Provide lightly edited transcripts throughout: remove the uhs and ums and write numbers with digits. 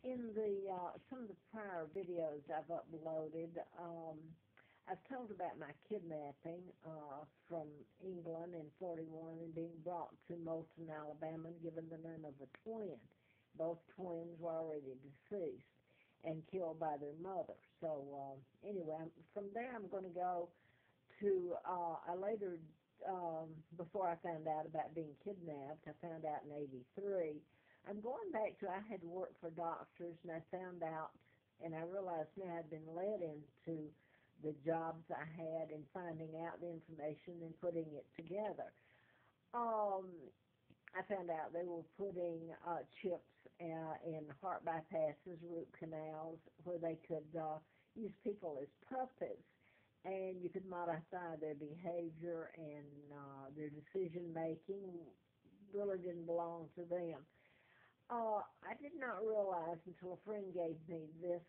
In the some of the prior videos I've uploaded, I've told about my kidnapping from England in 41 and being brought to Moulton, Alabama, and given the name of a twin. Both twins were already deceased and killed by their mother. So anyway, from there I'm going to go to, I later, before I found out about being kidnapped, I found out in 83. I'm going back to, I had worked for doctors, and I found out, and I realized now I'd been led into the jobs I had and finding out the information and putting it together. I found out they were putting chips in heart bypasses, root canals, where they could use people as puppets, and you could modify their behavior and their decision making. Really didn't belong to them. I did not realize until a friend gave me this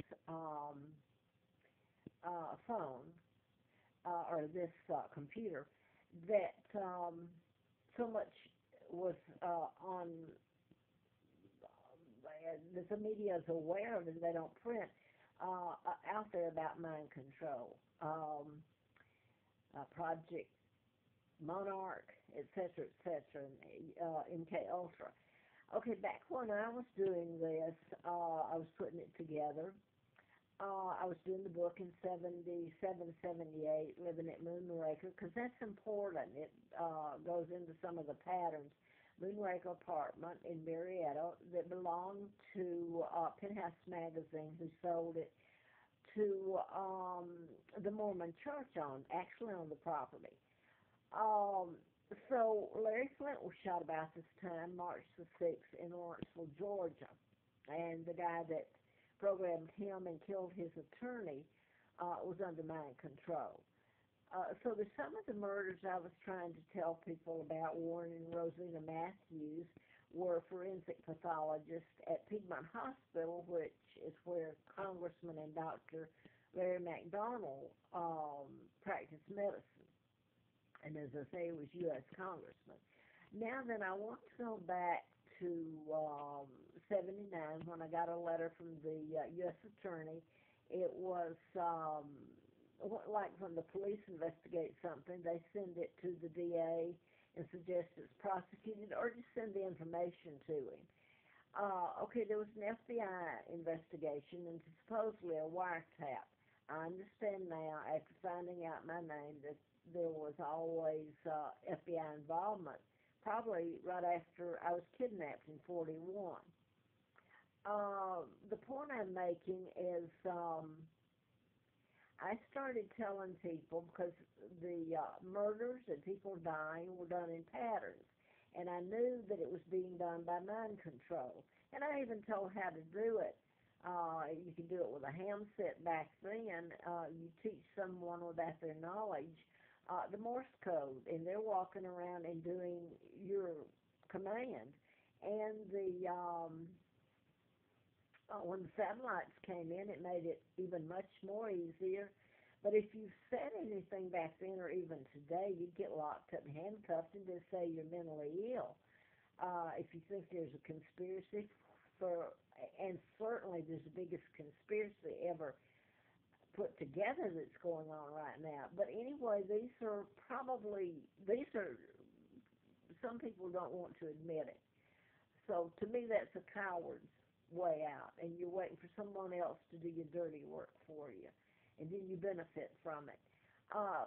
phone or this computer that so much was on that the media is aware of and they don't print out there about mind control, Project Monarch, etc., etc., and MK Ultra. Okay, back when I was doing this, I was putting it together. I was doing the book in 77, 78, Living at Moonraker, because that's important. It goes into some of the patterns. Moonraker apartment in Marietta that belonged to Penthouse Magazine, who sold it to the Mormon church actually on the property. So Larry Flint was shot about this time, March the 6th, in Lawrenceville, Georgia. And the guy that programmed him and killed his attorney was under mind control. So there's some of the murders I was trying to tell people about. Warren and Rosina Matthews were forensic pathologists at Piedmont Hospital, which is where Congressman and Dr. Larry McDonald practiced medicine. And as I say, he was U.S. Congressman. Now then, I want to go back to 79 when I got a letter from the U.S. Attorney. It was like when the police investigate something, they send it to the DA and suggest it's prosecuted, or just send the information to him. Okay, there was an FBI investigation and supposedly a wiretap. I understand now, after finding out my name, that there was always FBI involvement, probably right after I was kidnapped in 41. The point I'm making is I started telling people, because the murders and people dying were done in patterns, and I knew that it was being done by mind control. And I even told how to do it. You can do it with a handset back then. You teach someone without their knowledge the Morse code, and they're walking around and doing your command. And when the satellites came in, it made it even much more easier. But if you said anything back then or even today, you'd get locked up and handcuffed and just say you're mentally ill. If you think there's a conspiracy and certainly there's the biggest conspiracy ever put together that's going on right now. But anyway, these are some people don't want to admit it. So to me, that's a coward's way out, and you're waiting for someone else to do your dirty work for you, and then you benefit from it.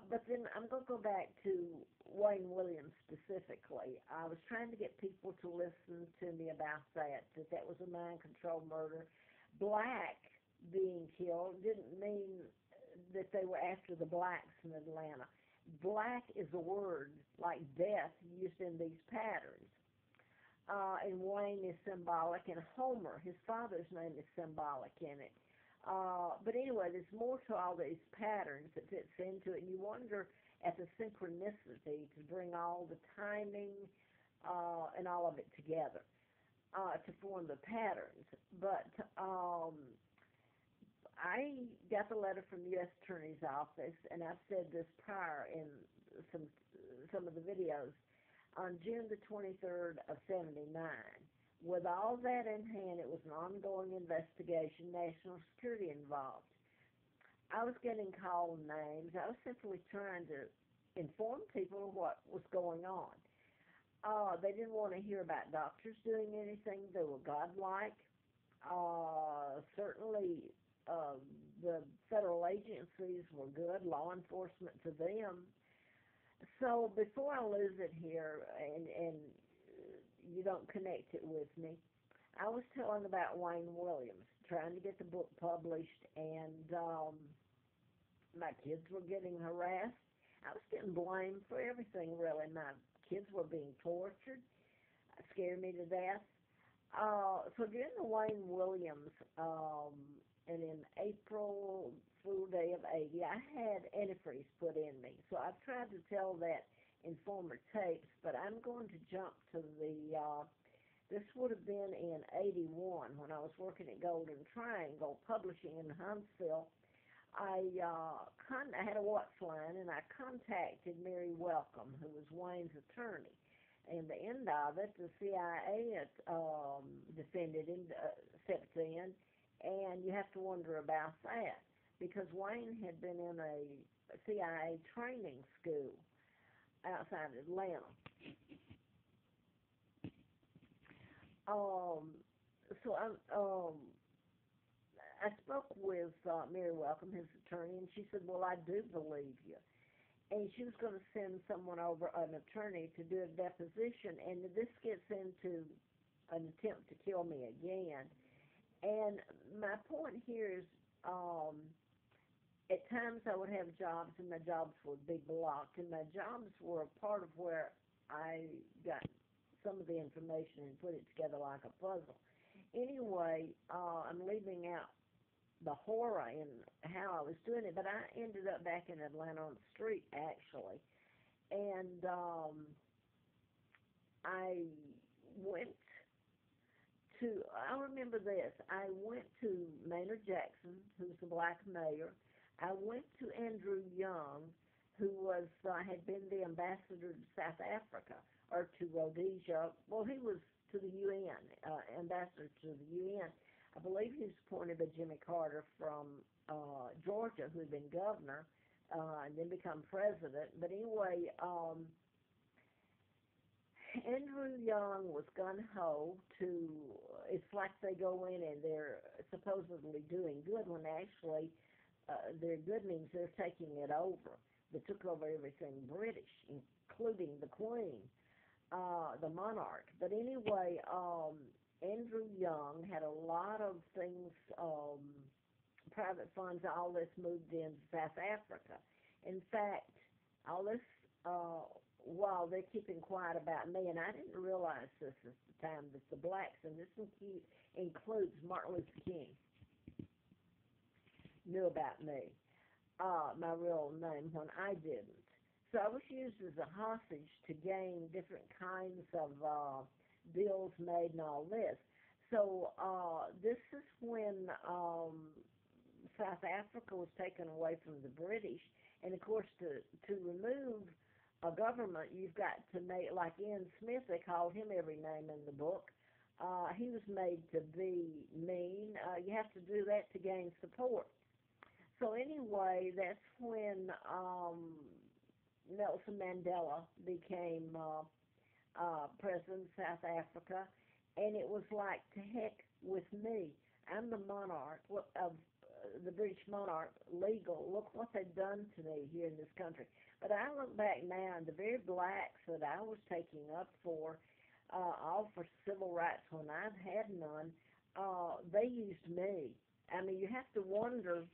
But then I'm going to go back to Wayne Williams specifically. I was trying to get people to listen to me about that was a mind control murder. Black being killed didn't mean that they were after the blacks in Atlanta. Black is a word like death used in these patterns. And Wayne is symbolic, and Homer, his father's name, is symbolic in it. But anyway, there's more to all these patterns that fits into it, and you wonder at the synchronicity to bring all the timing and all of it together to form the patterns. But I got the letter from the U.S. Attorney's Office, and I've said this prior in some of the videos. On June the 23rd of 79, With all that in hand, it was an ongoing investigation, national security involved. I was getting called names. I was simply trying to inform people of what was going on. They didn't want to hear about doctors doing anything. They were godlike. Certainly, uh, the federal agencies were good, law enforcement to them. So before I lose it here, and you don't connect it with me, I was telling about Wayne Williams, trying to get the book published, and my kids were getting harassed. I was getting blamed for everything, really. My kids were being tortured. It scared me to death. So during the Wayne Williams, and in April Fool Day of '80, I had antifreeze put in me. So I've tried to tell that in former tapes, but I'm going to jump to this would have been in '81 when I was working at Golden Triangle Publishing in Huntsville. I had a watch line, and I contacted Mary Welcome, who was Wayne's attorney. And the end of it, the CIA defended him, stepped in, and you have to wonder about that because Wayne had been in a CIA training school outside Atlanta. Um, so I spoke with Mary Welcome, his attorney, and she said, "Well, I do believe you." And she was going to send someone over, an attorney, to do a deposition, and this gets into an attempt to kill me again. And my point here is, at times I would have jobs, and my jobs would be blocked, and my jobs were a part of where I got some of the information and put it together like a puzzle. Anyway, I'm leaving out the horror and how I was doing it, but I ended up back in Atlanta on the street, actually. And I went I remember this, I went to Maynard Jackson, who's the black mayor. I went to Andrew Young, who had been the ambassador to South Africa, or to Rhodesia. Well, he was to the UN, ambassador to the UN. I believe he was appointed by Jimmy Carter from Georgia, who had been governor, and then become president. But anyway, Andrew Young was gun-ho to, it's like they go in and they're supposedly doing good when actually their good means they're taking it over. They took over everything British, including the Queen, the monarch. But anyway, Andrew Young had a lot of things, private funds, all this moved into South Africa. In fact, all this, while they're keeping quiet about me, and I didn't realize this at the time, that the blacks, and this includes Martin Luther King, knew about me, my real name, when I didn't. So I was used as a hostage to gain different kinds of deals made and all this. So this is when South Africa was taken away from the British, and of course to remove a government, you've got to make, like Ian Smith, they called him every name in the book. He was made to be mean. You have to do that to gain support. So anyway, that's when Nelson Mandela became president of South Africa, and it was like, to heck with me. I'm the monarch of the British monarch, legal. Look what they've done to me here in this country. But I look back now, and the very blacks that I was taking up for, all for civil rights when I've had none, they used me. I mean, you have to wonder